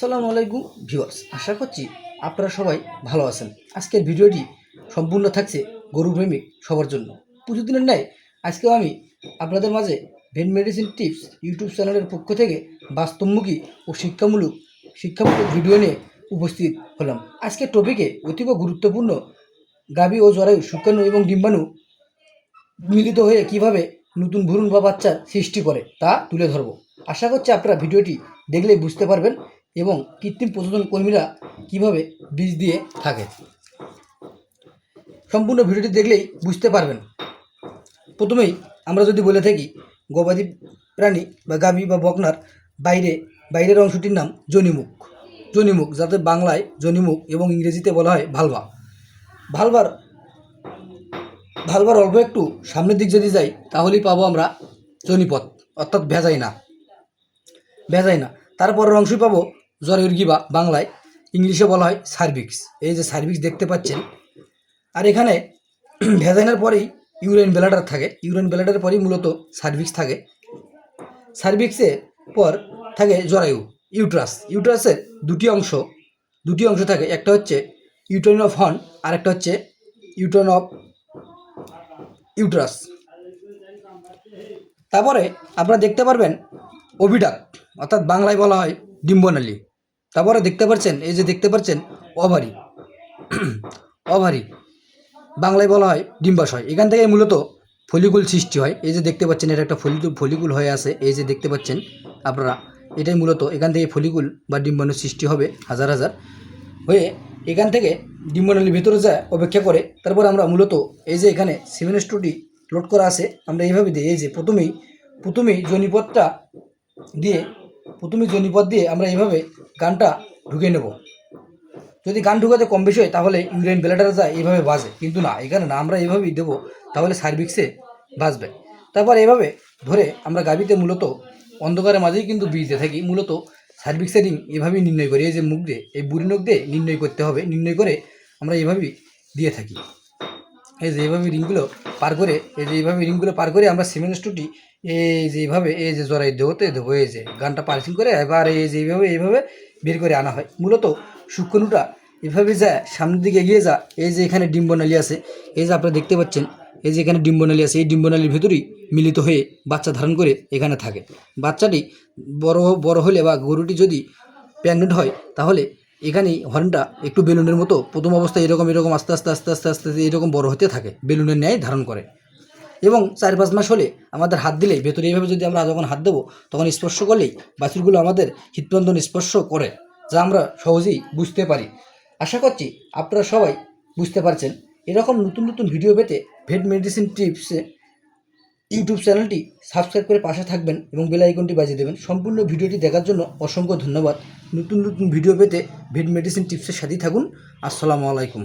আসসালামু আলাইকুম ভিউয়ার্স, আশা করছি আপনারা সবাই ভালো আছেন। আজকের ভিডিওটি সম্পূর্ণ থাকছে গরু প্রেমিক সবার জন্য। প্রতিদিনের ন্যায় আজকেও আমি আপনাদের মাঝে ভেট মেডিসিন টিপস ইউটিউব চ্যানেলের পক্ষ থেকে বাস্তবমুখী ও শিক্ষামূলক ভিডিও নিয়ে উপস্থিত হলাম। আজকের টপিকে অতীব গুরুত্বপূর্ণ গাভী ও জরায়ু শুক্রাণু এবং ডিম্বাণু মিলিত হয়ে কিভাবে নতুন ভ্রূণ বা বাচ্চার সৃষ্টি করে তা তুলে ধরব। আশা করছি আপনারা ভিডিওটি দেখলেই বুঝতে পারবেন এবং কৃত্রিম প্রজনন কর্মীরা কিভাবে বীজ দিয়ে থাকে। সম্পূর্ণ ভিডিওটি দেখলেই বুঝতে পারবেন। প্রথমেই আমরা যদি বলে থাকি গবাদি প্রাণী বা গাভী বা বকনার বাইরের অংশটির নাম যোনিমুখ, যাতে বাংলায় যোনিমুখ এবং ইংরেজিতে বলা হয় ভালভার অল্প একটু সামনের দিক যদি যাই তাহলেই পাবো আমরা যোনিপথ, অর্থাৎ ভেজাই না। তারপরের অংশই পাবো জরায়ুর গিবা, বাংলায় ইংলিশে বলা হয় সার্ভিক্স। এই যে সার্ভিক্স দেখতে পাচ্ছেন। আর এখানে ভেজাইনার পরেই ইউরেন ব্লাডার থাকে, ইউরেন ব্লাডারের পরেই মূলত সার্ভিক্স থাকে। সার্ভিক্সের পর থাকে জরায়ু, ইউট্রাসের দুটি অংশ থাকে। একটা হচ্ছে ইউটেরিন অফ হর্ন আর একটা হচ্ছে ইউটেরিন অফ ইউট্রাস। তারপরে আপনারা দেখতে পারবেন ওভিডাক্ট, অর্থাৎ বাংলায় বলা হয় ডিম্বনালী। তারপরে দেখতে পাচ্ছেন ওভারি, বাংলায় বলা হয় ডিম্বাশয়। এখান থেকে মূলত ফলিকুল সৃষ্টি হয়। এই যে দেখতে পাচ্ছেন, এটা একটা ফলিকুল হয়ে আছে। এই যে দেখতে পাচ্ছেন আপনারা, এটাই মূলত এখান থেকে ফলিকুল বা ডিম্বাণু সৃষ্টি হবে হাজার হয়ে এখান থেকে ডিম্বনালীর ভেতরে যায় অপেক্ষা করে। তারপর আমরা মূলত এই যে এখানে সিমেনেস্ট্রোটি লোড করা আছে, আমরা এইভাবে দিই। এই যে প্রথমেই জনিপথ দিয়ে আমরা এইভাবে গানটা ঢুকে নেব। যদি গান ঢুকাতে কম বেশি হয় তাহলে ইউরেন ব্লাডারে যায় এইভাবে বাজে, কিন্তু না, এখানে না, আমরা এইভাবেই দেবো, তাহলে সার্ভিক্সে বাজবে। তারপর এইভাবে ধরে আমরা গাভীতে মূলত অন্ধকারের মাঝেই কিন্তু বীজ দিয়ে থাকি। মূলত সার্ভিক্সের রিং এভাবেই নির্ণয় করি। এই যে মুখ দিয়ে, এই বুড়ি নখ দিয়ে নির্ণয় করতে হবে। নির্ণয় করে আমরা এইভাবেই দিয়ে থাকি। এই যে এইভাবে রিংগুলো পার করে আমরা সিমেনেস্ট্রোটি এই যে জরাই দেবো। এই যে গানটা পার্সিং করে এবার এই যে এইভাবে বের করে আনা হয়। মূলত শুক্রাণুটা এভাবে যায়, সামনের দিকে এগিয়ে যা। এই যে এখানে ডিম্বনালী আছে, এই যে আপনারা দেখতে পাচ্ছেন, এই যে এখানে ডিম্বনালী আছে। এই ডিম্বনালীর ভেতরেই মিলিত হয়ে বাচ্চা ধারণ করে এখানে থাকে। বাচ্চাটি বড় হলে বা গরুটি যদি প্রেগনেন্ট হয় তাহলে এখানেই হর্নটা একটু বেলুনের মতো প্রথম অবস্থায় এরকম আস্তে আস্তে এরকম বড় হতে থাকে, বেলুনের ন্যায় ধারণ করে। এবং 4-5 মাস হলে আমাদের হাত দিলেই ভেতরে এইভাবে যদি আমরা যখন হাত দেবো তখন স্পর্শ করলেই বাছুরগুলো আমাদের হৃৎস্পন্দন স্পর্শ করে, যা আমরা সহজেই বুঝতে পারি। আশা করছি আপনারা সবাই বুঝতে পারছেন। এরকম নতুন ভিডিও পেতে ভেট মেডিসিন টিপসে ইউটিউব চ্যানেলটি সাবস্ক্রাইব করে পাশে থাকবেন এবং বেল আইকনটি বাজিয়ে দেবেন। সম্পূর্ণ ভিডিওটি দেখার জন্য অসংখ্য ধন্যবাদ। নতুন ভিডিও পেতে ভেট মেডিসিন টিপসের সাথেই থাকুন। আসসালামু আলাইকুম।